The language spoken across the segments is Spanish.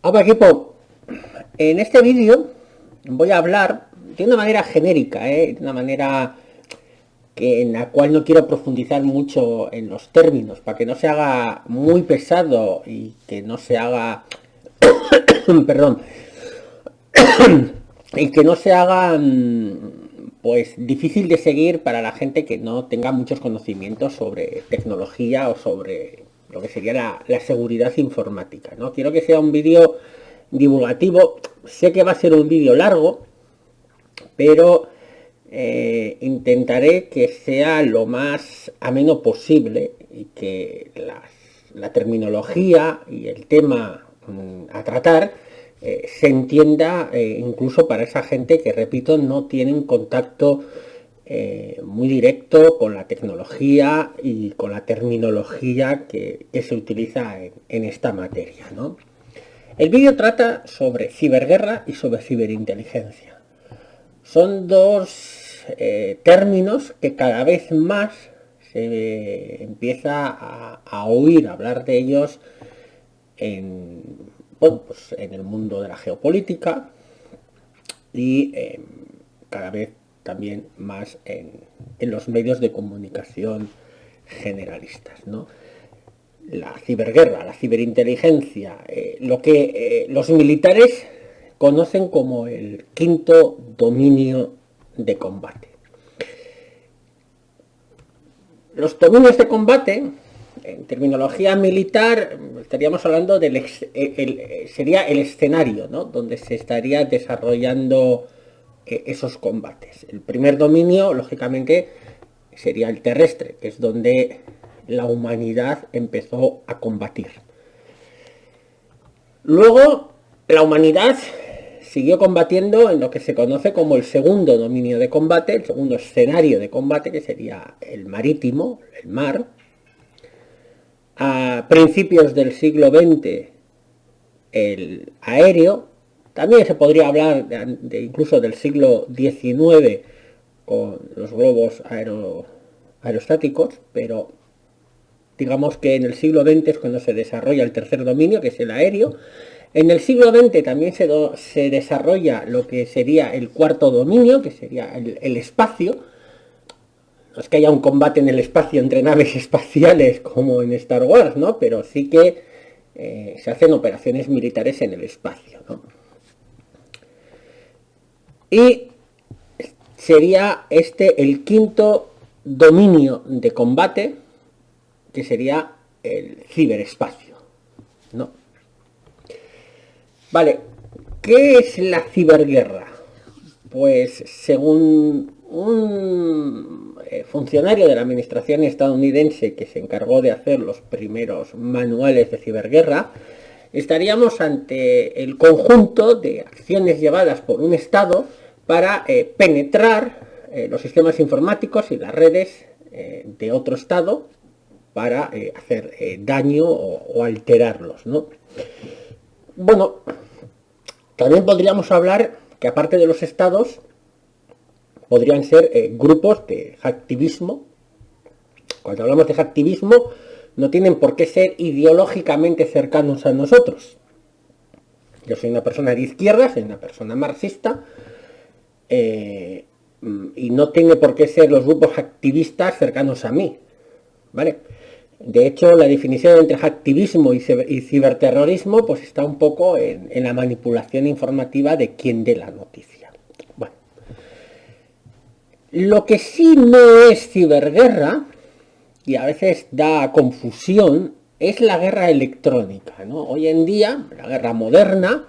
Hola equipo, en este vídeo voy a hablar de una manera genérica, de una manera en la cual no quiero profundizar mucho en los términos, para que no se haga muy pesado y que no se haga, perdón, y que no se haga pues difícil de seguir para la gente que no tenga muchos conocimientos sobre tecnología o sobre lo que sería la seguridad informática, ¿no? Quiero que sea un vídeo divulgativo. Sé que va a ser un vídeo largo, pero intentaré que sea lo más ameno posible y que la terminología y el tema a tratar se entienda incluso para esa gente que, repito, no tiene un contacto muy directo con la tecnología y con la terminología que se utiliza en esta materia, ¿no? El vídeo trata sobre ciberguerra y sobre ciberinteligencia. Son dos términos que cada vez más se empieza a oír hablar de ellos en, bueno, pues en el mundo de la geopolítica y cada vez también más en los medios de comunicación generalistas, ¿no? La ciberguerra, la ciberinteligencia, lo que los militares conocen como el quinto dominio de combate. Los dominios de combate, en terminología militar, estaríamos hablando sería el escenario, ¿no? Donde se estaría desarrollando esos combates. El primer dominio, lógicamente, sería el terrestre, que es donde la humanidad empezó a combatir. Luego, la humanidad siguió combatiendo en lo que se conoce como el segundo dominio de combate, el segundo escenario de combate, que sería el marítimo, el mar. A principios del siglo XX, el aéreo. También se podría hablar incluso del siglo XIX con los globos aerostáticos, pero digamos que en el siglo XX es cuando se desarrolla el tercer dominio, que es el aéreo. En el siglo XX también se desarrolla lo que sería el cuarto dominio, que sería el espacio. No es que haya un combate en el espacio entre naves espaciales como en Star Wars, ¿no? Pero sí que se hacen operaciones militares en el espacio, ¿no? Y sería este el quinto dominio de combate, que sería el ciberespacio, ¿no? Vale, ¿qué es la ciberguerra? Pues según un funcionario de la administración estadounidense que se encargó de hacer los primeros manuales de ciberguerra, estaríamos ante el conjunto de acciones llevadas por un Estado para penetrar los sistemas informáticos y las redes de otro Estado para hacer daño o alterarlos, ¿no? Bueno, también podríamos hablar que aparte de los estados, podrían ser grupos de hacktivismo. Cuando hablamos de hacktivismo, no tienen por qué ser ideológicamente cercanos a nosotros. Yo soy una persona de izquierda, soy una persona marxista, y no tiene por qué ser los grupos activistas cercanos a mí, ¿vale? De hecho, la definición entre hacktivismo y ciberterrorismo pues está un poco en la manipulación informativa de quien dé la noticia. Bueno, lo que sí no es ciberguerra, y a veces da confusión, es la guerra electrónica, ¿no? Hoy en día, la guerra moderna,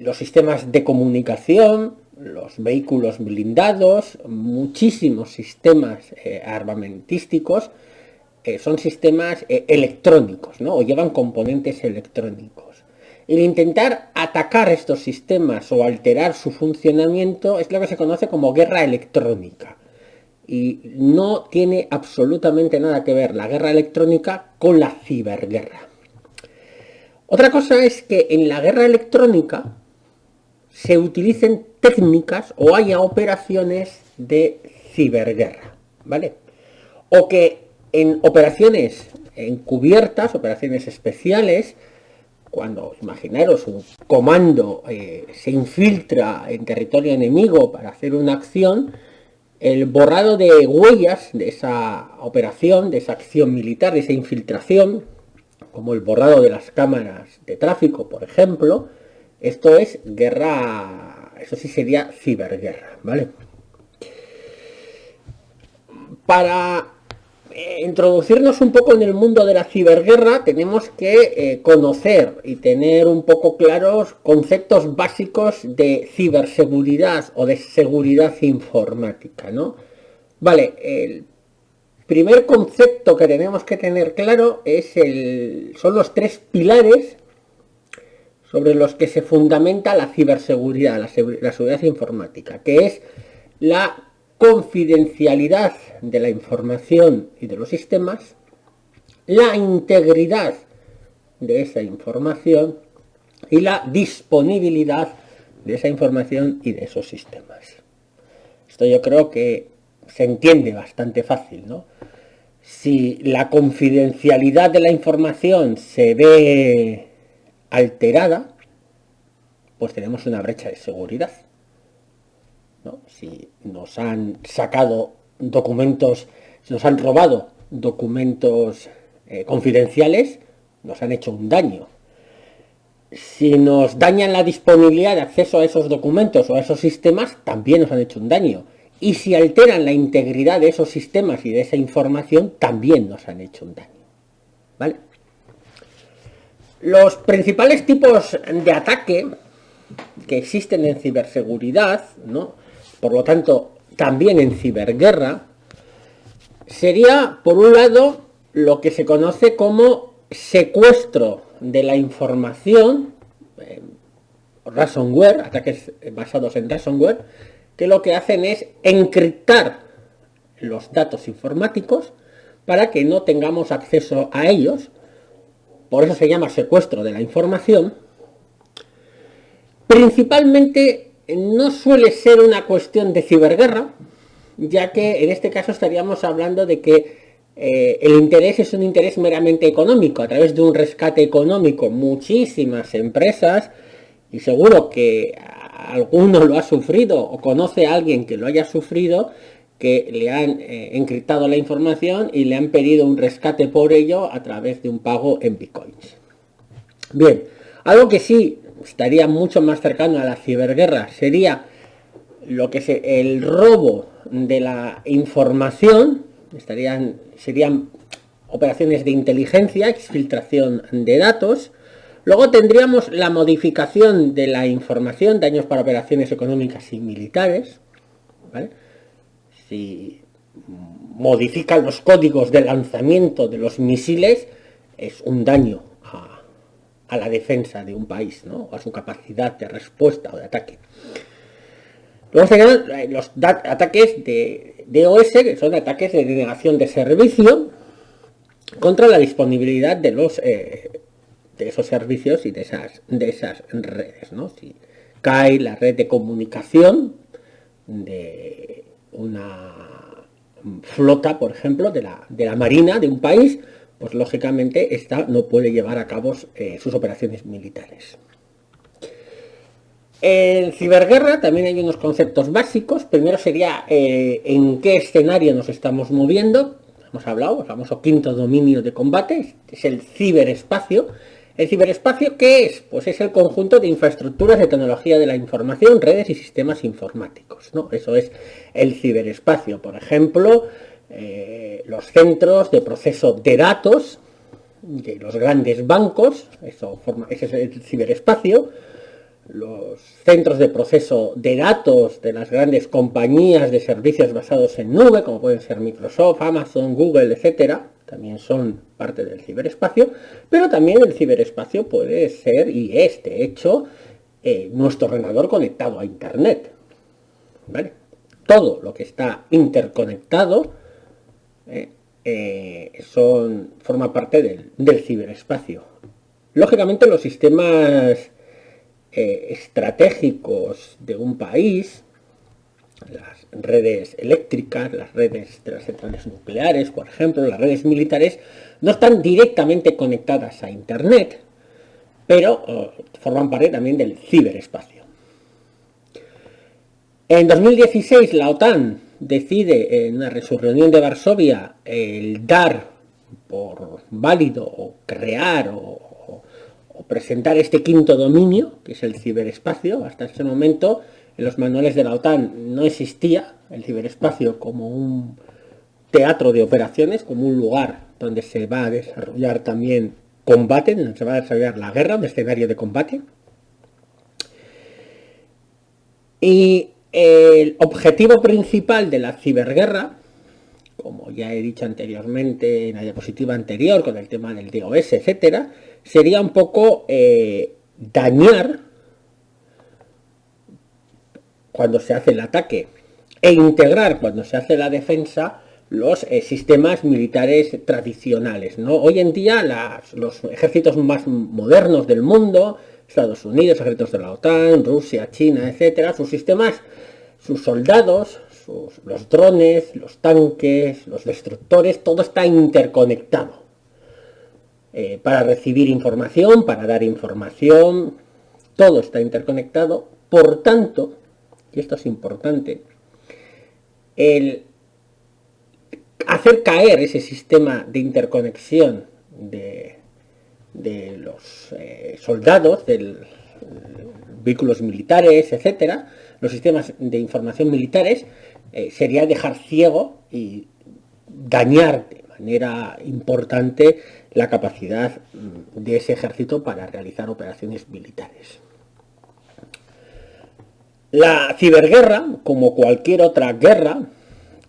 los sistemas de comunicación, los vehículos blindados, muchísimos sistemas armamentísticos, son sistemas electrónicos, ¿no? O llevan componentes electrónicos. El intentar atacar estos sistemas o alterar su funcionamiento es lo que se conoce como guerra electrónica. Y no tiene absolutamente nada que ver la guerra electrónica con la ciberguerra. Otra cosa es que en la guerra electrónica se utilicen técnicas o haya operaciones de ciberguerra, ¿vale? O que en operaciones encubiertas, operaciones especiales, cuando, imaginaros, un comando se infiltra en territorio enemigo para hacer una acción, el borrado de huellas de esa operación, de esa acción militar, de esa infiltración, como el borrado de las cámaras de tráfico, por ejemplo, esto es guerra, eso sí sería ciberguerra, ¿vale? Para introducirnos un poco en el mundo de la ciberguerra, tenemos que conocer y tener un poco claros conceptos básicos de ciberseguridad o de seguridad informática, ¿no? Vale, el primer concepto que tenemos que tener claro son los tres pilares sobre los que se fundamenta la ciberseguridad, la seguridad informática, que es la confidencialidad de la información y de los sistemas, la integridad de esa información y la disponibilidad de esa información y de esos sistemas. Esto yo creo que se entiende bastante fácil, ¿no? Si la confidencialidad de la información se ve alterada, pues tenemos una brecha de seguridad, ¿no? Si nos han sacado documentos, si nos han robado documentos confidenciales, nos han hecho un daño. Si nos dañan la disponibilidad de acceso a esos documentos o a esos sistemas, también nos han hecho un daño. Y si alteran la integridad de esos sistemas y de esa información, también nos han hecho un daño, ¿vale? Los principales tipos de ataque que existen en ciberseguridad, ¿no? Por lo tanto, también en ciberguerra, sería, por un lado, lo que se conoce como secuestro de la información, ransomware, ataques basados en ransomware, que lo que hacen es encriptar los datos informáticos para que no tengamos acceso a ellos. Por eso se llama secuestro de la información. Principalmente no suele ser una cuestión de ciberguerra, ya que en este caso estaríamos hablando de que el interés es un interés meramente económico. A través de un rescate económico, muchísimas empresas, y seguro que alguno lo ha sufrido o conoce a alguien que lo haya sufrido, que le han encriptado la información y le han pedido un rescate por ello a través de un pago en bitcoins. Bien, algo que sí estaría mucho más cercano a la ciberguerra sería lo que es el robo de la información. Serían operaciones de inteligencia, exfiltración de datos. Luego tendríamos la modificación de la información, daños para operaciones económicas y militares, ¿vale? Si modifican los códigos de lanzamiento de los misiles, es un daño a la defensa de un país, ¿no? O a su capacidad de respuesta o de ataque. Luego serían los ataques de DOS, que son ataques de denegación de servicio contra la disponibilidad de esos servicios y de esas redes, ¿no? Si cae la red de comunicación de una flota, por ejemplo, de la marina de un país, pues lógicamente esta no puede llevar a cabo sus operaciones militares. En ciberguerra también hay unos conceptos básicos. Primero sería en qué escenario nos estamos moviendo. Hemos hablado, el famoso quinto dominio de combate, es el ciberespacio. ¿El ciberespacio qué es? Pues es el conjunto de infraestructuras de tecnología de la información, redes y sistemas informáticos, ¿no? Eso es el ciberespacio. Por ejemplo, los centros de proceso de datos de los grandes bancos, ese es el ciberespacio. Los centros de proceso de datos de las grandes compañías de servicios basados en nube, como pueden ser Microsoft, Amazon, Google, etcétera, también son parte del ciberespacio. Pero también el ciberespacio puede ser, y es de hecho, nuestro ordenador conectado a internet, ¿vale? Todo lo que está interconectado forma parte del ciberespacio. Lógicamente los sistemas estratégicos de un país, las redes eléctricas, las redes de las centrales nucleares, por ejemplo, las redes militares, no están directamente conectadas a internet, pero forman parte también del ciberespacio. En 2016 la OTAN decide en una reunión de Varsovia el dar por válido o crear o presentar este quinto dominio, que es el ciberespacio. Hasta ese momento en los manuales de la OTAN no existía el ciberespacio como un teatro de operaciones, como un lugar donde se va a desarrollar también combate, donde se va a desarrollar la guerra, un escenario de combate. Y el objetivo principal de la ciberguerra, como ya he dicho anteriormente en la diapositiva anterior con el tema del DOS, etcétera, sería un poco dañar cuando se hace el ataque e integrar cuando se hace la defensa los sistemas militares tradicionales, ¿no? Hoy en día los ejércitos más modernos del mundo, Estados Unidos, ejércitos de la OTAN, Rusia, China, etcétera, sus sistemas, sus soldados, los drones, los tanques, los destructores, todo está interconectado. Para recibir información, para dar información, todo está interconectado. Por tanto, y esto es importante, el hacer caer ese sistema de interconexión de los soldados, de vehículos militares, etcétera, los sistemas de información militares, sería dejar ciego y dañar de manera importante la capacidad de ese ejército para realizar operaciones militares. La ciberguerra, como cualquier otra guerra,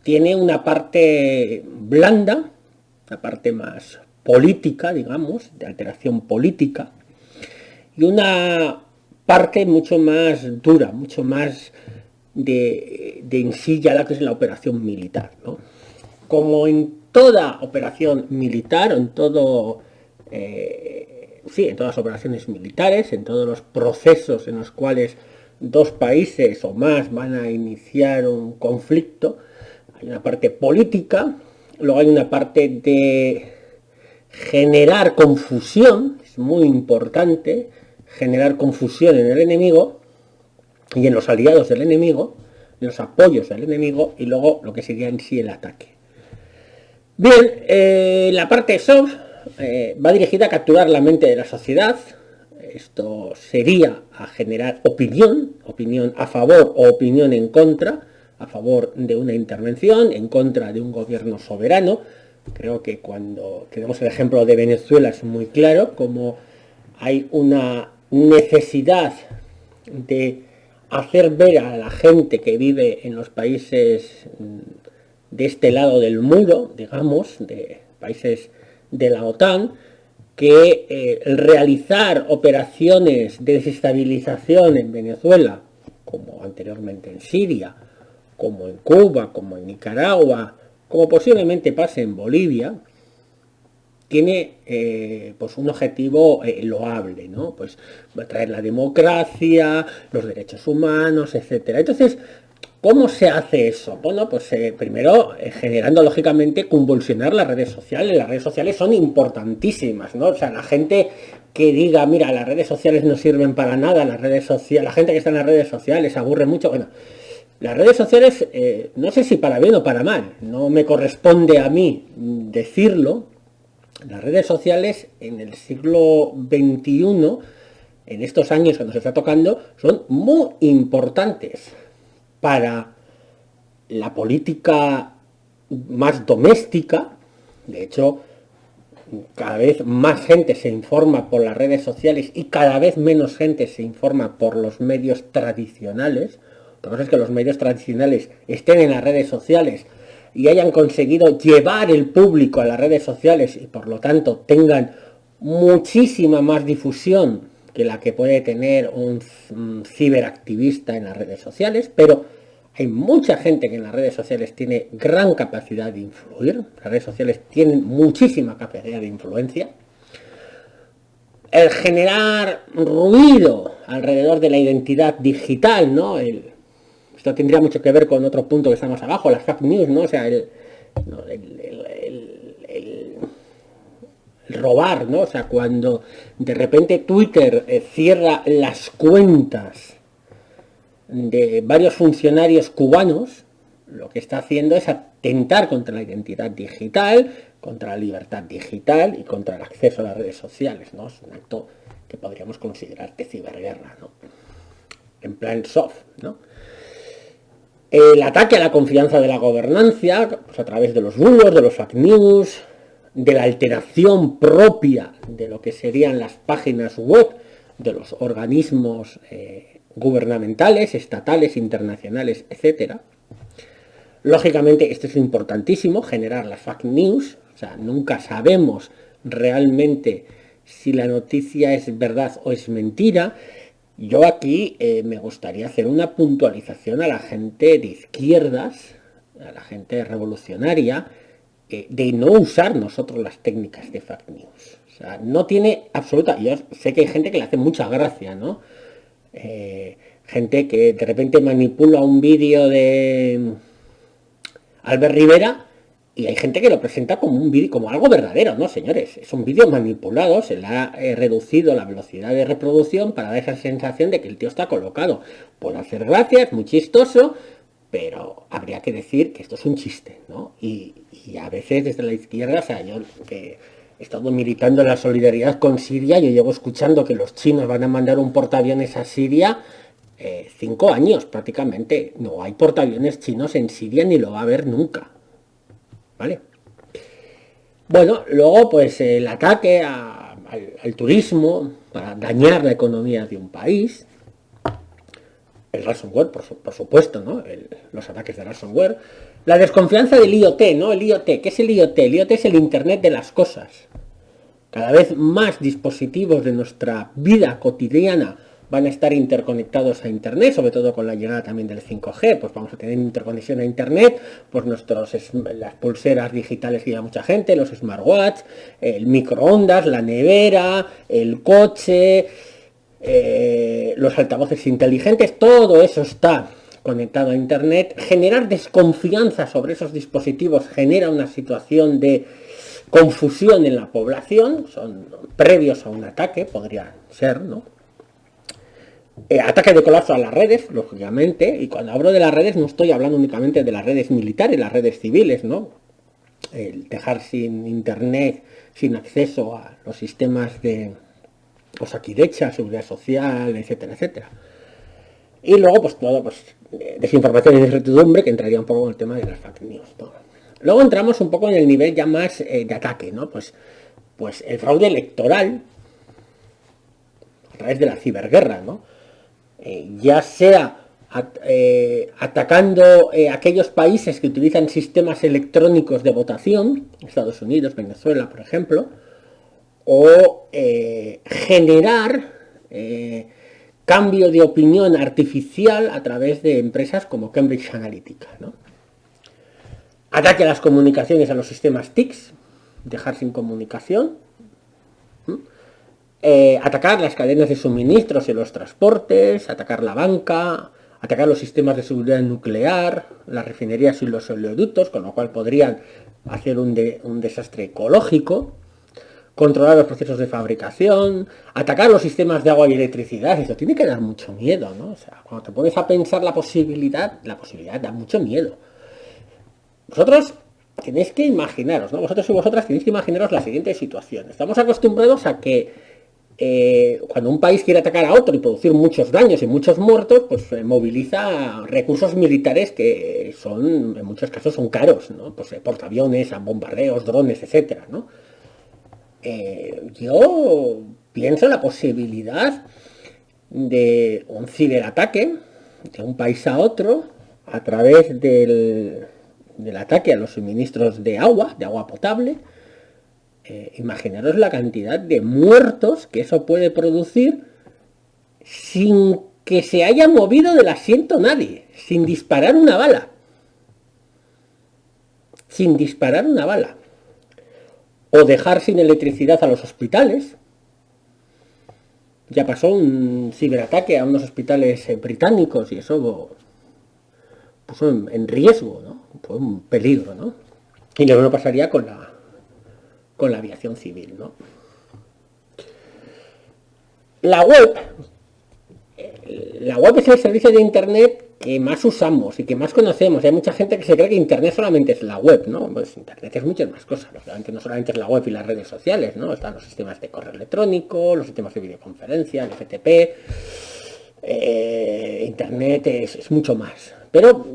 tiene una parte blanda, una parte más política, digamos, de alteración política, y una parte mucho más dura, mucho más de en sí ya la que es la operación militar, ¿no? Como en toda operación militar, en todo, en todas las operaciones militares, en todos los procesos en los cuales dos países o más van a iniciar un conflicto, hay una parte política, luego hay una parte de generar confusión, es muy importante generar confusión en el enemigo y en los aliados del enemigo, en los apoyos del enemigo, y luego lo que sería en sí el ataque. Bien, la parte soft va dirigida a capturar la mente de la sociedad. Esto sería a generar opinión a favor o opinión en contra, a favor de una intervención, en contra de un gobierno soberano. Creo que cuando tenemos el ejemplo de Venezuela es muy claro cómo hay una necesidad de hacer ver a la gente que vive en los países de este lado del muro, digamos, de países de la OTAN, que realizar operaciones de desestabilización en Venezuela, como anteriormente en Siria, como en Cuba, como en Nicaragua, como posiblemente pase en Bolivia, tiene pues un objetivo loable, ¿no? Pues traer la democracia, los derechos humanos, etcétera. Entonces, ¿cómo se hace eso? Bueno, pues primero generando lógicamente convulsionar las redes sociales. Las redes sociales son importantísimas, ¿no? O sea, la gente que diga, mira, las redes sociales no sirven para nada, las redes sociales, la gente que está en las redes sociales aburre mucho. Bueno, las redes sociales, no sé si para bien o para mal, no me corresponde a mí decirlo. Las redes sociales en el siglo XXI, en estos años que nos está tocando, son muy importantes para la política más doméstica. De hecho, cada vez más gente se informa por las redes sociales y cada vez menos gente se informa por los medios tradicionales. Otra cosa es que los medios tradicionales estén en las redes sociales y hayan conseguido llevar el público a las redes sociales y por lo tanto tengan muchísima más difusión que la que puede tener un ciberactivista en las redes sociales, pero hay mucha gente que en las redes sociales tiene gran capacidad de influir. Las redes sociales tienen muchísima capacidad de influencia. El generar ruido alrededor de la identidad digital, ¿no? Esto tendría mucho que ver con otro punto que está más abajo, las fake news, ¿no? O sea, robar, ¿no? O sea, cuando de repente Twitter cierra las cuentas de varios funcionarios cubanos, lo que está haciendo es atentar contra la identidad digital, contra la libertad digital y contra el acceso a las redes sociales, ¿no? Es un acto que podríamos considerar de ciberguerra, ¿no? En plan soft, ¿no? El ataque a la confianza de la gobernanza, pues a través de los bulos, de los fake news, de la alteración propia de lo que serían las páginas web de los organismos gubernamentales, estatales, internacionales, etcétera. Lógicamente, esto es importantísimo, generar las fake news, o sea, nunca sabemos realmente si la noticia es verdad o es mentira. Yo aquí me gustaría hacer una puntualización a la gente de izquierdas, a la gente revolucionaria, de no usar nosotros las técnicas de fake news. O sea, no tiene absoluta... Yo sé que hay gente que le hace mucha gracia, ¿no? Gente que de repente manipula un vídeo de Albert Rivera y hay gente que lo presenta como un vídeo, como algo verdadero, ¿no, señores? Es un vídeo manipulado, se le ha reducido la velocidad de reproducción para dar esa sensación de que el tío está colocado. Puede hacer gracia, es muy chistoso, pero habría que decir que esto es un chiste, ¿no? Y a veces desde la izquierda, o sea, yo que he estado militando en la solidaridad con Siria, yo llevo escuchando que los chinos van a mandar un portaaviones a Siria 5 años prácticamente. No hay portaaviones chinos en Siria ni lo va a haber nunca. ¿Vale? Bueno, luego pues el ataque al turismo para dañar la economía de un país, el ransomware, por supuesto, ¿no? Los ataques de ransomware, la desconfianza del IoT, ¿no? El IoT, ¿qué es el IoT? El IoT es el Internet de las cosas. Cada vez más dispositivos de nuestra vida cotidiana van a estar interconectados a Internet, sobre todo con la llegada también del 5G, pues vamos a tener interconexión a Internet, pues las pulseras digitales que lleva mucha gente, los smartwatch, el microondas, la nevera, el coche, los altavoces inteligentes, todo eso está conectado a Internet. Generar desconfianza sobre esos dispositivos genera una situación de confusión en la población, son previos a un ataque, podría ser, ¿no? Ataque de colapso a las redes, lógicamente, y cuando hablo de las redes no estoy hablando únicamente de las redes militares, las redes civiles, ¿no? El dejar sin internet, sin acceso a los sistemas de Osakidecha, seguridad social, etcétera, etcétera. Y luego, pues todo, pues, desinformación y incertidumbre, que entraría un poco en el tema de las fake news, ¿no? Luego entramos un poco en el nivel ya más de ataque, ¿no? Pues el fraude electoral a través de la ciberguerra, ¿no? Ya sea atacando aquellos países que utilizan sistemas electrónicos de votación, Estados Unidos, Venezuela, por ejemplo, o generar cambio de opinión artificial a través de empresas como Cambridge Analytica, ¿no? Ataque a las comunicaciones, a los sistemas TICs, dejar sin comunicación. Atacar las cadenas de suministros y los transportes, atacar la banca, atacar los sistemas de seguridad nuclear, las refinerías y los oleoductos, con lo cual podrían hacer un desastre ecológico, controlar los procesos de fabricación, atacar los sistemas de agua y electricidad. Esto tiene que dar mucho miedo, ¿no? O sea, cuando te pones a pensar la posibilidad da mucho miedo. Vosotros tenéis que imaginaros, ¿no? Vosotros y vosotras tenéis que imaginaros la siguiente situación. Estamos acostumbrados a que cuando un país quiere atacar a otro y producir muchos daños y muchos muertos, pues moviliza recursos militares que son, en muchos casos, son caros, ¿no? Pues portaaviones, bombardeos, drones, etcétera, ¿no? Yo pienso en la posibilidad de un ciberataque de un país a otro a través del ataque a los suministros de agua potable. Imaginaros la cantidad de muertos que eso puede producir sin que se haya movido del asiento nadie, sin disparar una bala. Sin disparar una bala. O dejar sin electricidad a los hospitales. Ya pasó un ciberataque a unos hospitales británicos y eso puso en riesgo, ¿no? Fue un peligro, ¿no? Y luego no pasaría con con la aviación civil, ¿no? La web es el servicio de Internet que más usamos y que más conocemos. Hay mucha gente que se cree que Internet solamente es la web, ¿no? Pues Internet es muchas más cosas. Lógicamente no solamente es la web y las redes sociales, ¿no? Están los sistemas de correo electrónico, los sistemas de videoconferencia, el FTP. Internet es mucho más. Pero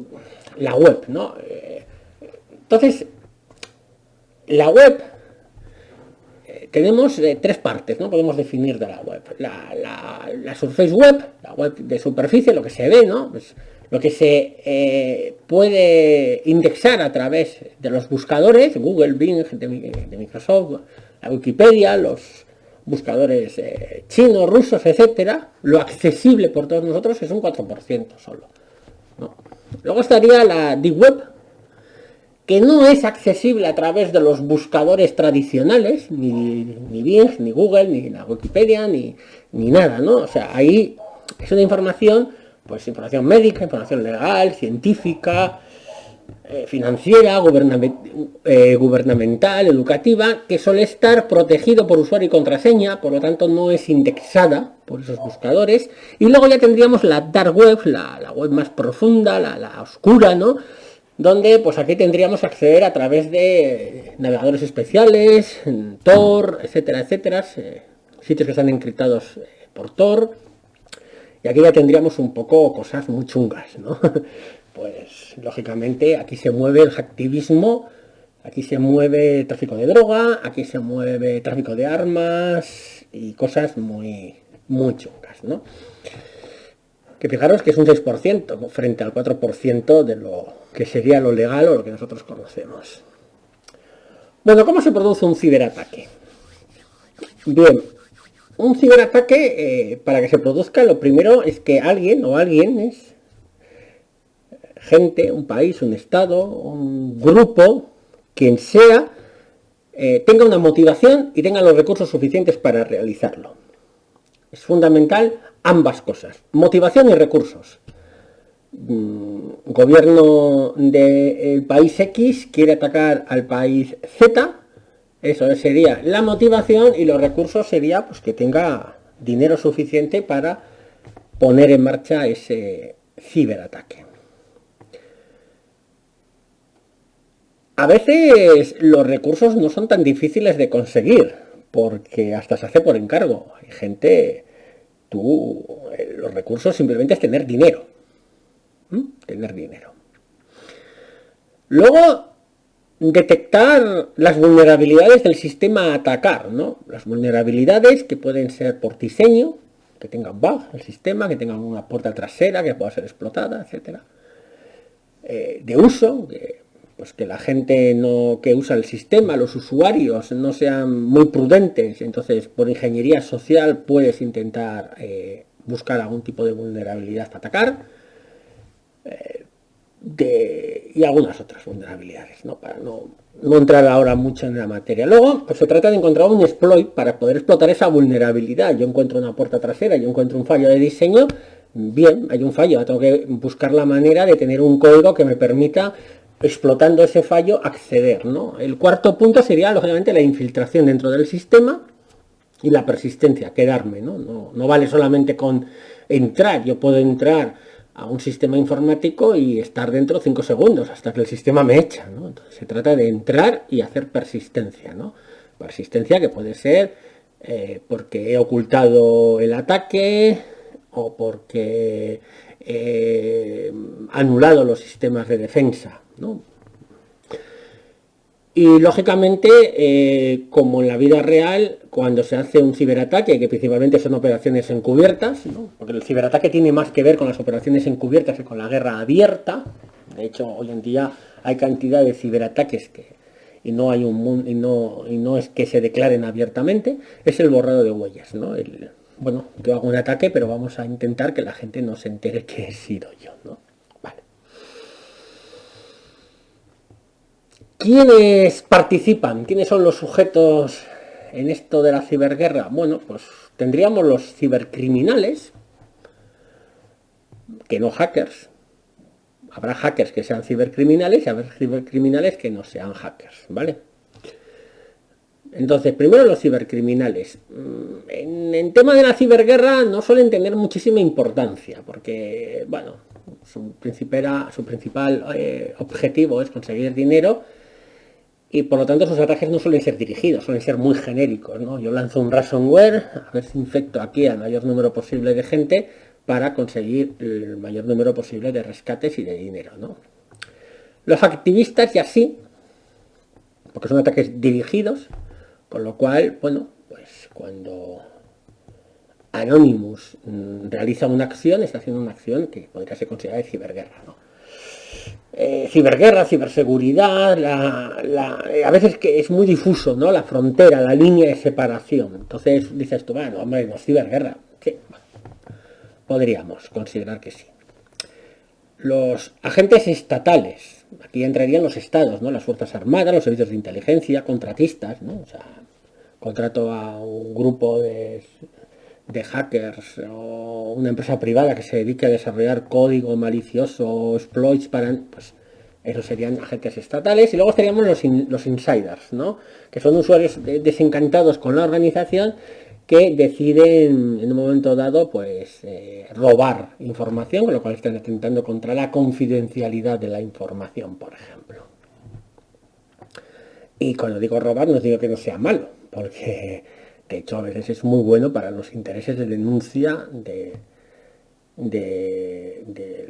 la web, ¿no? Entonces, la web tenemos tres partes, ¿no? Podemos definir de la web. La surface web, la web de superficie, lo que se ve, ¿no? Pues lo que se puede indexar a través de los buscadores, Google, Bing, de Microsoft, la Wikipedia, los buscadores chinos, rusos, etcétera. Lo accesible por todos nosotros es un 4% solo, ¿no? Luego estaría la deep web, que no es accesible a través de los buscadores tradicionales, ni Bing, ni Google, ni la Wikipedia, ni nada, ¿no? O sea, ahí es una información, pues información médica, información legal, científica, financiera, gubernamental, educativa, que suele estar protegido por usuario y contraseña, por lo tanto no es indexada por esos buscadores. Y luego ya tendríamos la dark web, la web más profunda, la oscura, ¿no? Donde pues aquí tendríamos que acceder a través de navegadores especiales, Tor, etcétera, etcétera, sitios que están encriptados por Tor, y aquí ya tendríamos un poco cosas muy chungas, ¿no? Pues lógicamente aquí se mueve el hacktivismo, aquí se mueve tráfico de droga, aquí se mueve tráfico de armas y cosas muy chungas, ¿no? Que fijaros que es un 6% frente al 4% de lo que sería lo legal o lo que nosotros conocemos. Bueno, ¿cómo se produce un ciberataque? Bien, un ciberataque, para que se produzca, lo primero es que alguien o alguienes, gente, un país, un estado, un grupo, quien sea, tenga una motivación y tenga los recursos suficientes para realizarlo. Es fundamental ambas cosas, motivación y recursos. Gobierno del país X quiere atacar al país Z, eso sería la motivación, y los recursos sería pues que tenga dinero suficiente para poner en marcha ese ciberataque. A veces los recursos no son tan difíciles de conseguir, porque hasta se hace por encargo. Hay gente, los recursos simplemente es tener dinero. Tener dinero. Luego, detectar las vulnerabilidades del sistema a atacar, ¿no? Las vulnerabilidades que pueden ser por diseño, que tengan bug el sistema, que tengan una puerta trasera que pueda ser explotada, etcétera. De uso, pues que la gente que usa el sistema, los usuarios, no sean muy prudentes, entonces por ingeniería social puedes intentar buscar algún tipo de vulnerabilidad para atacar, y algunas otras vulnerabilidades, ¿no? Para no entrar ahora mucho en la materia. Luego, pues se trata de encontrar un exploit para poder explotar esa vulnerabilidad. Yo encuentro una puerta trasera, yo encuentro un fallo de diseño, bien, hay un fallo, tengo que buscar la manera de tener un código que me permita, explotando ese fallo, acceder, ¿no? El cuarto punto sería, lógicamente, la infiltración dentro del sistema y la persistencia, quedarme, ¿no? No vale solamente con entrar, yo puedo entrar a un sistema informático y estar dentro 5 segundos hasta que el sistema me echa, ¿no? Entonces se trata de entrar y hacer persistencia, ¿no? Persistencia que puede ser porque he ocultado el ataque o porque he anulado los sistemas de defensa, ¿no? Y lógicamente, como en la vida real, cuando se hace un ciberataque, que principalmente son operaciones encubiertas, ¿no? Porque el ciberataque tiene más que ver con las operaciones encubiertas que con la guerra abierta. De hecho, hoy en día hay cantidad de ciberataques y no hay y no es que se declaren abiertamente, es el borrado de huellas, ¿no? Bueno, yo hago un ataque, pero vamos a intentar que la gente no se entere que he sido yo, ¿no? Vale. ¿Quiénes participan? ¿Quiénes son los sujetos en esto de la ciberguerra? Bueno, pues tendríamos los cibercriminales, que no hackers. Habrá hackers que sean cibercriminales y habrá cibercriminales que no sean hackers, ¿vale? Entonces, primero los cibercriminales. En tema de la ciberguerra no suelen tener muchísima importancia, porque, bueno, su principal objetivo es conseguir dinero y por lo tanto sus ataques no suelen ser dirigidos, suelen ser muy genéricos, ¿no? Yo lanzo un ransomware, a ver si infecto aquí al mayor número posible de gente para conseguir el mayor número posible de rescates y de dinero, ¿no? Los activistas ya sí, porque son ataques dirigidos, con lo cual, bueno, pues cuando Anonymous realiza una acción, está haciendo una acción que podría ser considerada de ciberguerra, ¿no? Ciberguerra, ciberseguridad, a veces que es muy difuso, ¿no? La frontera, la línea de separación. Entonces dices tú, bueno, hombre, no es ciberguerra. Sí, bueno, podríamos considerar que sí. Los agentes estatales, aquí entrarían los estados, ¿no? Las fuerzas armadas, los servicios de inteligencia, contratistas, ¿no? O sea, contrato a un grupo de hackers o una empresa privada que se dedique a desarrollar código malicioso o exploits para, pues esos serían agentes estatales. Y luego estaríamos los insiders, ¿no? Que son usuarios desencantados con la organización que deciden en un momento dado pues robar información, con lo cual están atentando contra la confidencialidad de la información, por ejemplo. Y cuando digo robar no digo que no sea malo, porque de hecho a veces es muy bueno para los intereses de denuncia de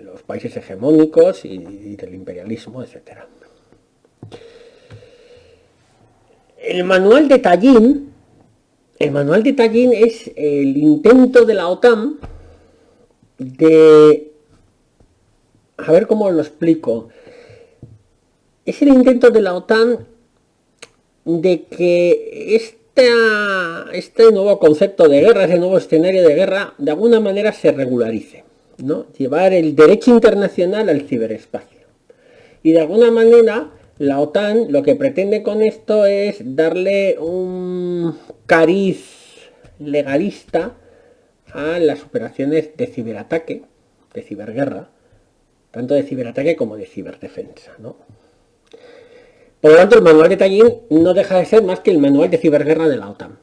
los países hegemónicos y del imperialismo, etcétera. El manual de Tallinn es el intento de la OTAN de... A ver cómo lo explico. Es el intento de la OTAN de que este nuevo concepto de guerra, ese nuevo escenario de guerra, de alguna manera se regularice, ¿no? Llevar el derecho internacional al ciberespacio. Y de alguna manera la OTAN lo que pretende con esto es darle un cariz legalista a las operaciones de ciberataque, de ciberguerra, tanto de ciberataque como de ciberdefensa, ¿no? Por lo tanto, el manual de Tallinn no deja de ser más que el manual de ciberguerra de la OTAN.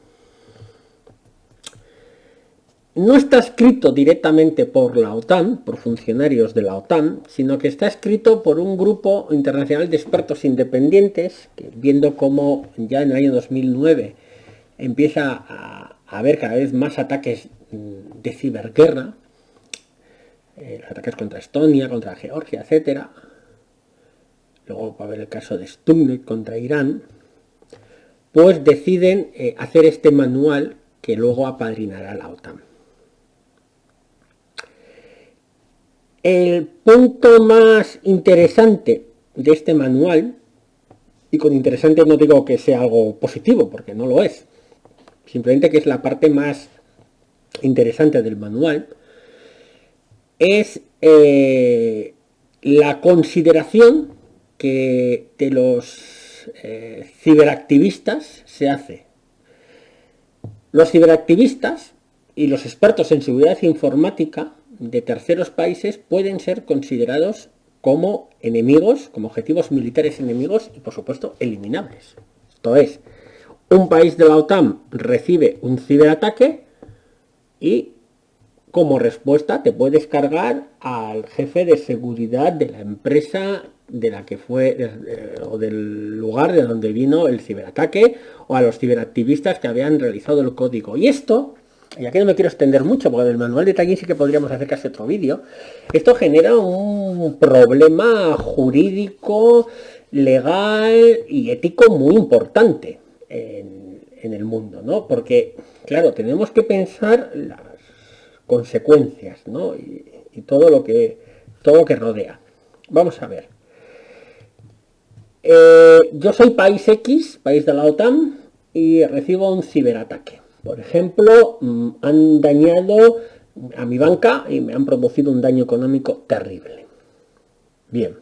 No está escrito directamente por la OTAN, por funcionarios de la OTAN, sino que está escrito por un grupo internacional de expertos independientes, que viendo cómo ya en el año 2009 empieza a haber cada vez más ataques de ciberguerra, ataques contra Estonia, contra Georgia, etcétera. Luego va a haber el caso de Sputnik contra Irán, pues deciden hacer este manual que luego apadrinará la OTAN. El punto más interesante de este manual, y con interesante no digo que sea algo positivo, porque no lo es, simplemente que es la parte más interesante del manual, es la consideración que de los ciberactivistas se hace. Los ciberactivistas y los expertos en seguridad informática de terceros países pueden ser considerados como enemigos, como objetivos militares enemigos y por supuesto eliminables. Esto es, un país de la OTAN recibe un ciberataque y como respuesta te puedes cargar al jefe de seguridad de la empresa de la que fue o del lugar de donde vino el ciberataque, o a los ciberactivistas que habían realizado el código. Y esto, y aquí no me quiero extender mucho porque del manual de Tallinn sí que podríamos hacer casi otro vídeo, esto genera un problema jurídico, legal y ético muy importante en el mundo, ¿no? Porque claro, tenemos que pensar las consecuencias, ¿no? y todo lo que rodea. Vamos a ver. Yo soy país X, país de la OTAN, y recibo un ciberataque. Por ejemplo, han dañado a mi banca y me han producido un daño económico terrible. Bien,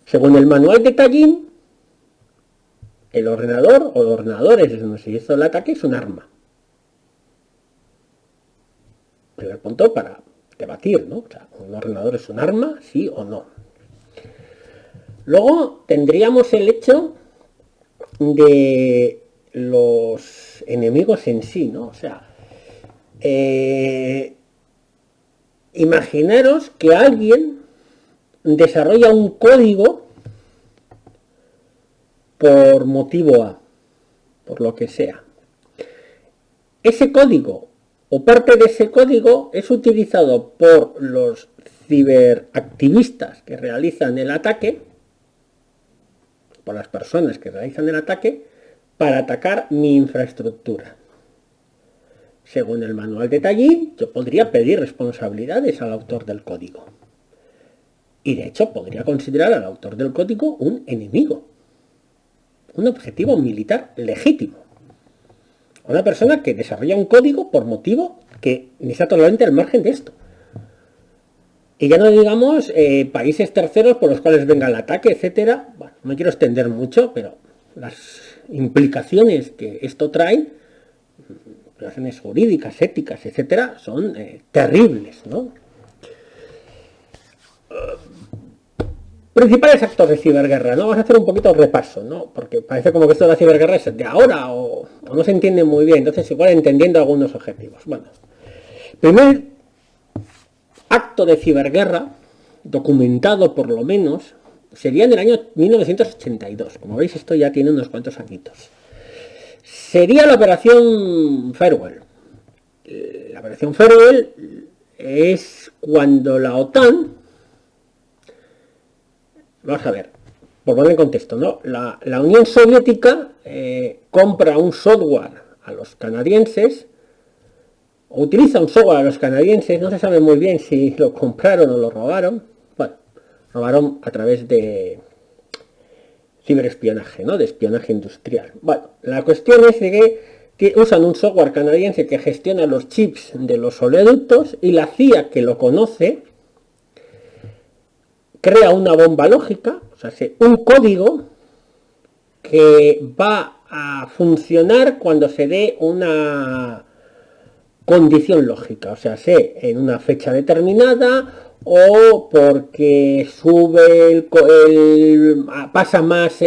según el manual de Tallinn, el ordenador o los ordenadores desde donde se hizo el ataque es un arma. Primer punto para debatir, ¿no? O sea, ¿un ordenador es un arma, sí o no? Luego tendríamos el hecho de los enemigos en sí, ¿no? O sea, imaginaros que alguien desarrolla un código por motivo A, por lo que sea. Ese código o parte de ese código es utilizado por los ciberactivistas que realizan el ataque, por las personas que realizan el ataque, para atacar mi infraestructura. Según el manual de Tallinn, yo podría pedir responsabilidades al autor del código. Y de hecho podría considerar al autor del código un enemigo, un objetivo militar legítimo. Una persona que desarrolla un código por motivo que está totalmente al margen de esto. Y ya no digamos países terceros por los cuales venga el ataque, etcétera. Bueno, no quiero extender mucho, pero las implicaciones que esto trae, implicaciones jurídicas, éticas, etcétera, son terribles, ¿no? Principales actos de ciberguerra, ¿no? Vamos a hacer un poquito de repaso, ¿no? Porque parece como que esto de la ciberguerra es de ahora o no se entiende muy bien, entonces igual entendiendo algunos objetivos. Bueno, primer acto de ciberguerra, documentado por lo menos, sería en el año 1982. Como veis, esto ya tiene unos cuantos añitos. Sería la operación Farewell. La operación Farewell es cuando la OTAN... Vamos a ver, por poner en contexto, ¿no? La Unión Soviética compra un software a los canadienses, o utiliza un software a los canadienses, no se sabe muy bien si lo compraron o lo robaron. Bueno, robaron a través de ciberespionaje, ¿no? De espionaje industrial. Bueno, la cuestión es de que usan un software canadiense que gestiona los chips de los oleoductos y la CIA, que lo conoce, crea una bomba lógica, o sea, un código que va a funcionar cuando se dé una condición lógica, o sea, en una fecha determinada o porque sube pasa más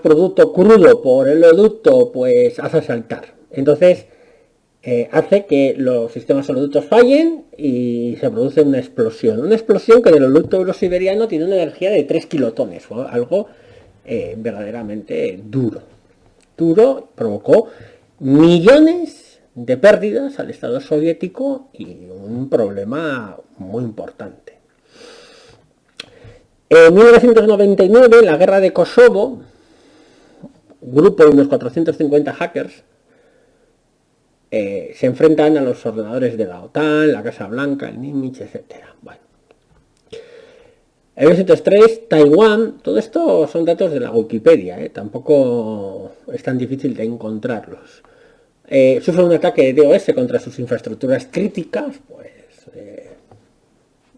producto crudo por el oleoducto, pues hace saltar. Entonces hace que los sistemas oleoductos fallen y se produce una explosión. Una explosión que en el oleoducto eurosiberiano tiene una energía de 3 kilotones, algo verdaderamente duro. Provocó millones de pérdidas al Estado soviético y un problema muy importante. En 1999, la guerra de Kosovo, grupo de unos 450 hackers, se enfrentan a los ordenadores de la OTAN, la Casa Blanca, el Nimitz, etcétera. Bueno. En 1903, Taiwán, todo esto son datos de la Wikipedia, tampoco es tan difícil de encontrarlos. Sufre un ataque de DOS contra sus infraestructuras críticas, pues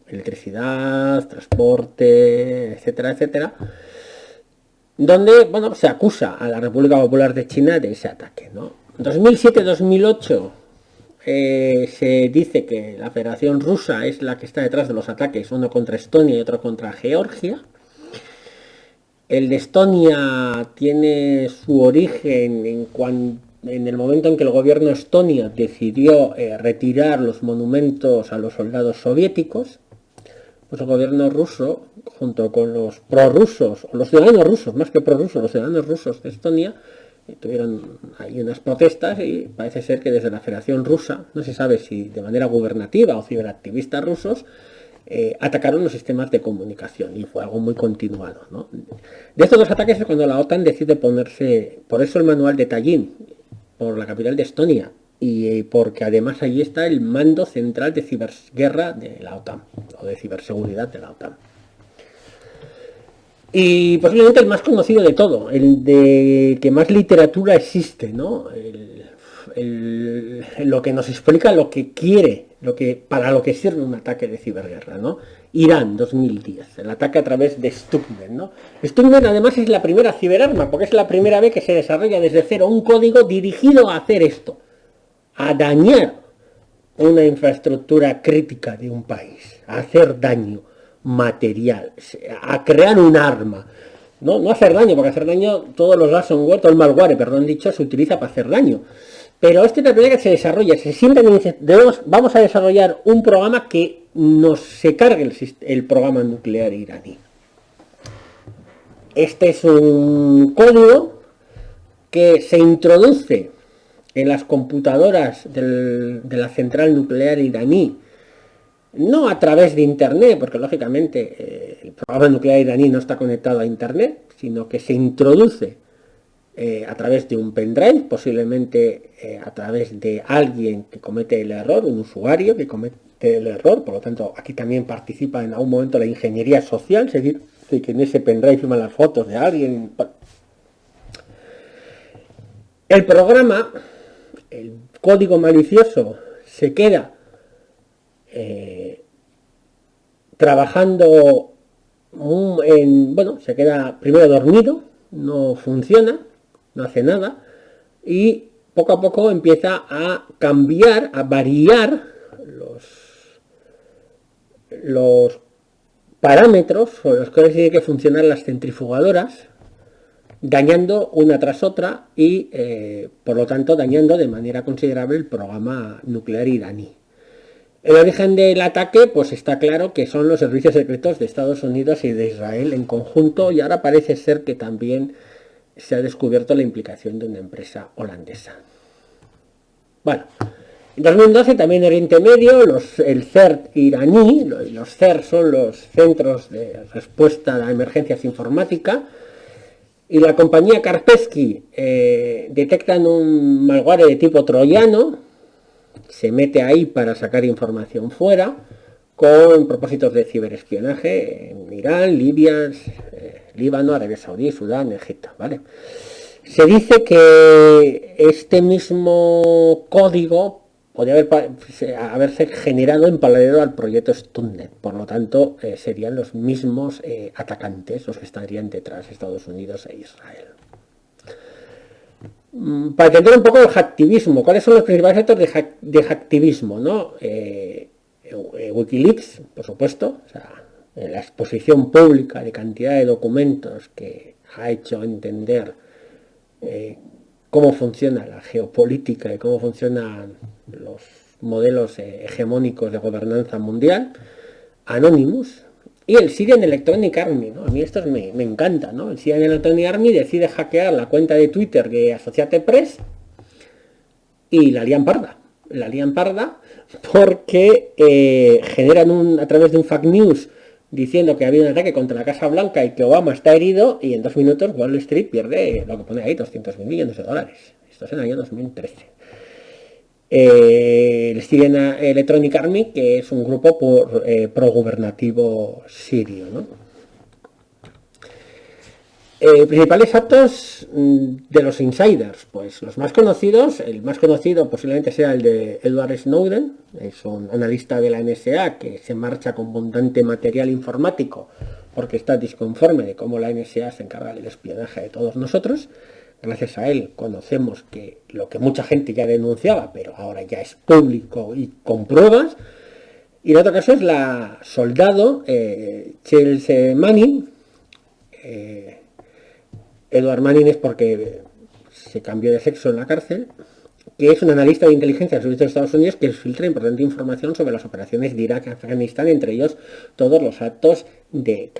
electricidad, transporte, etcétera, etcétera, donde, bueno, se acusa a la República Popular de China de ese ataque, ¿no? 2007-2008 se dice que la Federación Rusa es la que está detrás de los ataques, uno contra Estonia y otro contra Georgia. El de Estonia tiene su origen en el momento en que el gobierno de Estonia decidió retirar los monumentos a los soldados soviéticos. Pues el gobierno ruso, junto con los prorrusos, o los ciudadanos rusos, más que prorrusos, los ciudadanos rusos de Estonia, tuvieron ahí unas protestas y parece ser que desde la Federación Rusa, no se sabe si de manera gubernativa o ciberactivistas rusos, atacaron los sistemas de comunicación y fue algo muy continuado, ¿no? De estos dos ataques es cuando la OTAN decide ponerse, por eso el manual de Tallinn, por la capital de Estonia, y porque además allí está el mando central de ciberguerra de la OTAN, o de ciberseguridad de la OTAN. Y posiblemente el más conocido de todo, el de que más literatura existe, ¿no? Lo que nos explica lo que quiere, para lo que sirve un ataque de ciberguerra, ¿no? Irán 2010, el ataque a través de Stuxnet, ¿no? Stuxnet además es la primera ciberarma, porque es la primera vez que se desarrolla desde cero un código dirigido a hacer esto, a dañar una infraestructura crítica de un país, a hacer daño material, a crear un arma. No hacer daño, porque hacer daño, todos los ransomware, todo el malware, perdón dicho, se utiliza para hacer daño. Pero este te permite que se desarrolle, se sientan y dicen, vamos a desarrollar un programa que se cargue el programa nuclear iraní. Este es un código que se introduce en las computadoras de la central nuclear iraní, no a través de internet, porque lógicamente el programa nuclear iraní no está conectado a internet, sino que se introduce a través de un pendrive, posiblemente a través de alguien que comete el error, un usuario que comete el error. Por lo tanto, aquí también participa en algún momento la ingeniería social, es decir, que en ese pendrive firman las fotos de alguien. El programa, el código malicioso, se queda trabajando se queda primero dormido, no funciona, no hace nada, y poco a poco empieza a cambiar, a variar los parámetros sobre los que tienen que funcionar las centrifugadoras, dañando una tras otra y por lo tanto dañando de manera considerable el programa nuclear iraní. El origen del ataque, pues está claro que son los servicios secretos de Estados Unidos y de Israel en conjunto, y ahora parece ser que también se ha descubierto la implicación de una empresa holandesa. Bueno, en 2012 también en Oriente Medio, el CERT iraní, los CERT son los Centros de Respuesta a Emergencias Informáticas, y la compañía Kaspersky detectan un malware de tipo troyano, se mete ahí para sacar información fuera, con propósitos de ciberespionaje en Irán, Libia, Líbano, Arabia Saudí, Sudán, Egipto, ¿vale? Se dice que este mismo código podría haberse generado en paralelo al proyecto Stuxnet, por lo tanto serían los mismos atacantes los que estarían detrás, Estados Unidos e Israel. Para entender un poco el hacktivismo, ¿cuáles son los principales actos de hacktivismo, ¿no? Wikileaks, por supuesto, o sea, la exposición pública de cantidad de documentos que ha hecho entender cómo funciona la geopolítica y cómo funcionan los modelos hegemónicos de gobernanza mundial. Anonymous y el Syrian Electronic Army, ¿no? A mí estos me encanta, ¿no? El Syrian Electronic Army decide hackear la cuenta de Twitter de Associated Press y la lían parda porque generan a través de un fake news diciendo que ha habido un ataque contra la Casa Blanca y que Obama está herido, y en 2 minutos Wall Street pierde lo que pone ahí, 200.000 millones de dólares. Esto es en el año 2013. El Syrian Electronic Army, que es un grupo progubernativo sirio, ¿no? Principales actos de los insiders, pues los más conocidos, el más conocido posiblemente sea el de Edward Snowden, es un analista de la NSA que se marcha con abundante material informático porque está disconforme de cómo la NSA se encarga del espionaje de todos nosotros. Gracias a él conocemos que lo que mucha gente ya denunciaba, pero ahora ya es público y con pruebas. Y el otro caso es la soldado Chelsea Manning. Edward Manning es porque se cambió de sexo en la cárcel, que es un analista de inteligencia del servicio de Estados Unidos que filtra importante información sobre las operaciones de Irak y Afganistán, entre ellos todos los actos de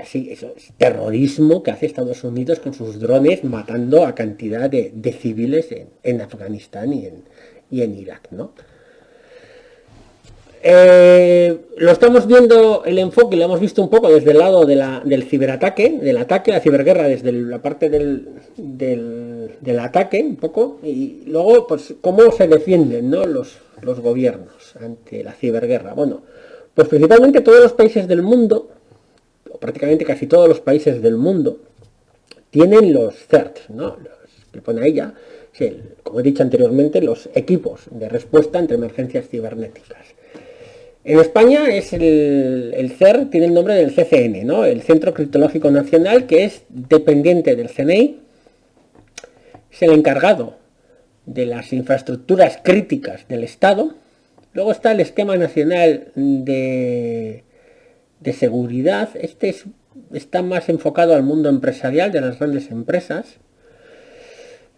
terrorismo que hace Estados Unidos con sus drones matando a cantidad de civiles en Afganistán y en Irak, ¿no? Lo estamos viendo, el enfoque lo hemos visto un poco desde el lado del ciberataque, la ciberguerra, desde la parte del ataque un poco, y luego pues cómo se defienden, ¿no? los gobiernos ante la ciberguerra. Bueno, pues principalmente todos los países del mundo, o prácticamente casi todos los países del mundo, tienen los CERT, ¿no? Los que pone ahí ya, como he dicho anteriormente, los equipos de respuesta ante emergencias cibernéticas. En España es el CER, tiene el nombre del CCN, ¿no? El Centro Criptológico Nacional, que es dependiente del CNI, es el encargado de las infraestructuras críticas del Estado. Luego está el Esquema Nacional de Seguridad. Este es está más enfocado al mundo empresarial de las grandes empresas.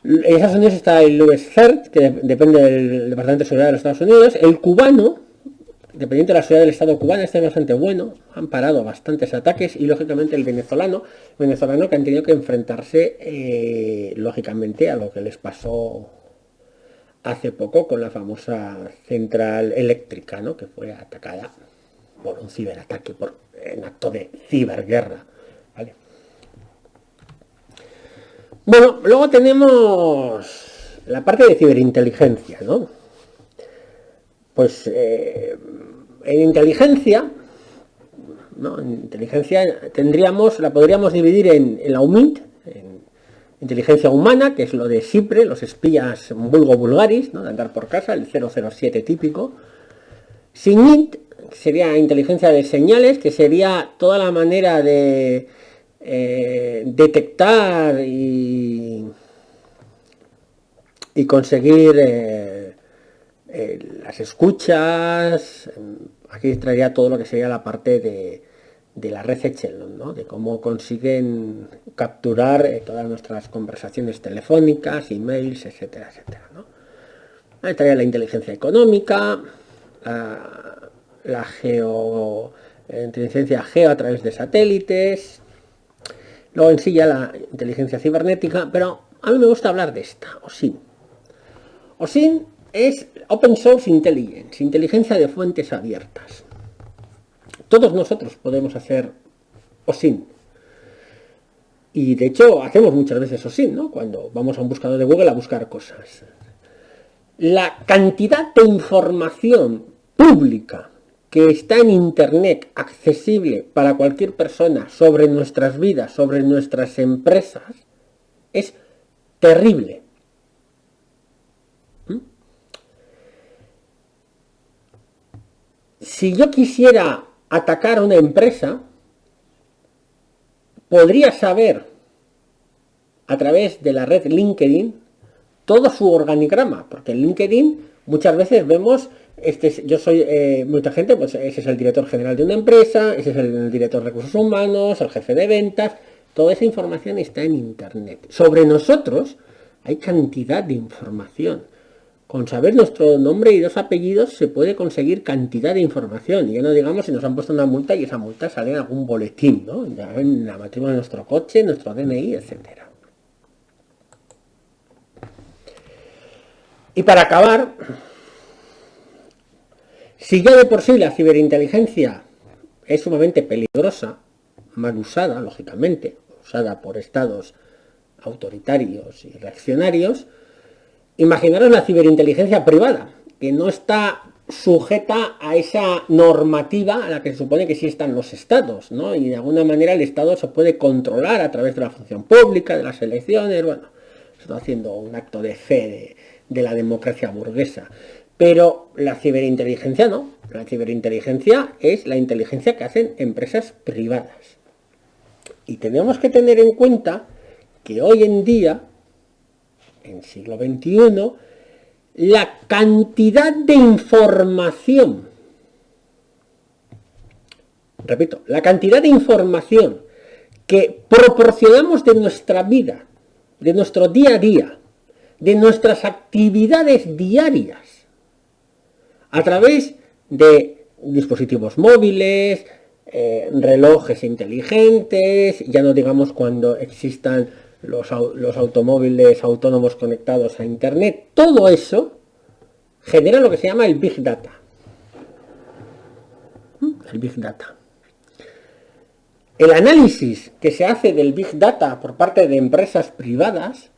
En Estados Unidos está el US CERT, que depende del Departamento de Seguridad de los Estados Unidos. El cubano, dependiente de la seguridad del Estado cubano, está bastante bueno. Han parado bastantes ataques. Y lógicamente el venezolano que han tenido que enfrentarse, lógicamente, a lo que les pasó hace poco con la famosa central eléctrica, ¿no? Que fue atacada por un ciberataque, por un acto de ciberguerra, ¿vale? Bueno, luego tenemos la parte de ciberinteligencia, ¿no? Pues en inteligencia, ¿no? En inteligencia la podríamos dividir en la UMINT, en inteligencia humana, que es lo de siempre, los espías vulgo vulgaris, ¿no? De andar por casa, el 007 típico. SIGINT sería inteligencia de señales, que sería toda la manera de detectar y conseguir las escuchas. Aquí traería todo lo que sería la parte de la red Echelon, ¿no? De cómo consiguen capturar todas nuestras conversaciones telefónicas, emails, etcétera, etcétera, ¿no? Ahí traería la inteligencia económica, la inteligencia geo a través de satélites. Luego en sí ya la inteligencia cibernética, pero a mí me gusta hablar de esta, OSINT. OSINT es Open Source Intelligence, inteligencia de fuentes abiertas. Todos nosotros podemos hacer OSINT. Y de hecho hacemos muchas veces OSINT, ¿no? Cuando vamos a un buscador de Google a buscar cosas. La cantidad de información pública que está en Internet accesible para cualquier persona sobre nuestras vidas, sobre nuestras empresas, es terrible. Si yo quisiera atacar a una empresa, podría saber a través de la red LinkedIn todo su organigrama, porque en LinkedIn muchas veces vemos, mucha gente, pues ese es el director general de una empresa, ese es el director de recursos humanos, el jefe de ventas, toda esa información está en Internet. Sobre nosotros hay cantidad de información. Con saber nuestro nombre y 2 apellidos se puede conseguir cantidad de información. Y ya no digamos si nos han puesto una multa y esa multa sale en algún boletín, ¿no? Ya en la matrícula de nuestro coche, nuestro DNI, etcétera. Y para acabar, si ya de por sí la ciberinteligencia es sumamente peligrosa, mal usada, lógicamente, usada por estados autoritarios y reaccionarios, imaginaros la ciberinteligencia privada, que no está sujeta a esa normativa a la que se supone que sí están los estados, ¿no? Y de alguna manera el estado se puede controlar a través de la función pública, de las elecciones. Bueno, estoy haciendo un acto de fe de la democracia burguesa. Pero la ciberinteligencia no. La ciberinteligencia es la inteligencia que hacen empresas privadas. Y tenemos que tener en cuenta que hoy en día, en siglo XXI, la cantidad de información, repito, la cantidad de información que proporcionamos de nuestra vida, de nuestro día a día, de nuestras actividades diarias, a través de dispositivos móviles, relojes inteligentes, ya no digamos cuando existan los automóviles autónomos conectados a Internet, todo eso genera lo que se llama el Big Data. El Big Data. El análisis que se hace del Big Data por parte de empresas privadas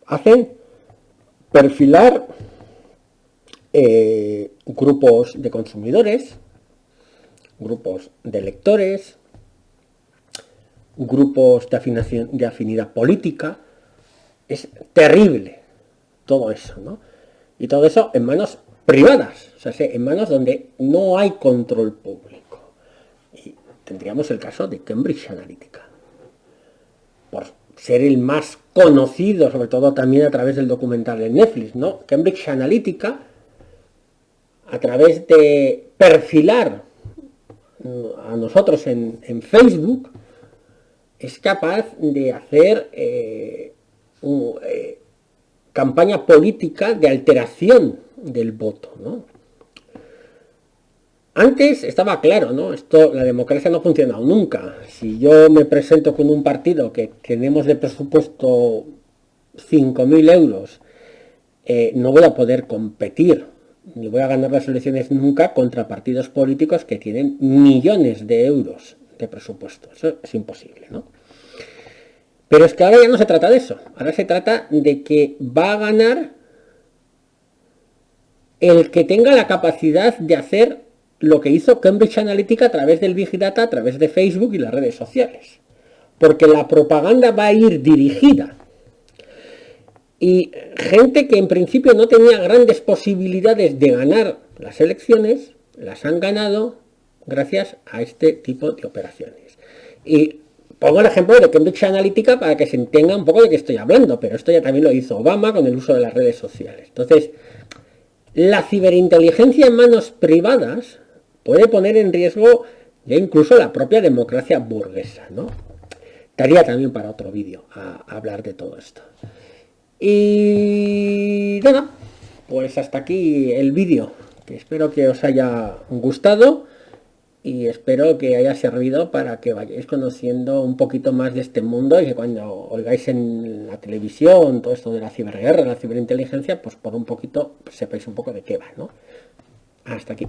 hacen perfilar grupos de consumidores, grupos de lectores, grupos de afinidad política. Es terrible todo eso, ¿no? Y todo eso en manos privadas, o sea, en manos donde no hay control público. Y tendríamos el caso de Cambridge Analytica, por ser el más conocido, sobre todo también a través del documental de Netflix, ¿no? Cambridge Analytica, a través de perfilar a nosotros en Facebook, es capaz de hacer campaña política de alteración del voto, ¿no? Antes estaba claro, ¿no? La democracia no ha funcionado nunca. Si yo me presento con un partido que tenemos de presupuesto 5.000 euros, no voy a poder competir, ni voy a ganar las elecciones nunca contra partidos políticos que tienen millones de euros de presupuesto. Eso es imposible, ¿no? Pero es que ahora ya no se trata de eso. Ahora se trata de que va a ganar el que tenga la capacidad de hacer lo que hizo Cambridge Analytica a través del Big Data, a través de Facebook y las redes sociales. Porque la propaganda va a ir dirigida. Y gente que en principio no tenía grandes posibilidades de ganar las elecciones, las han ganado gracias a este tipo de operaciones. Y pongo el ejemplo de Cambridge Analytica para que se entienda un poco de qué estoy hablando, pero esto ya también lo hizo Obama con el uso de las redes sociales. Entonces, la ciberinteligencia en manos privadas puede poner en riesgo ya incluso la propia democracia burguesa, ¿no? Daría también para otro vídeo a hablar de todo esto. Y nada, pues hasta aquí el vídeo, que espero que os haya gustado y espero que haya servido para que vayáis conociendo un poquito más de este mundo y que cuando oigáis en la televisión todo esto de la ciberguerra, la ciberinteligencia, pues por un poquito sepáis un poco de qué va, ¿no? Hasta aquí.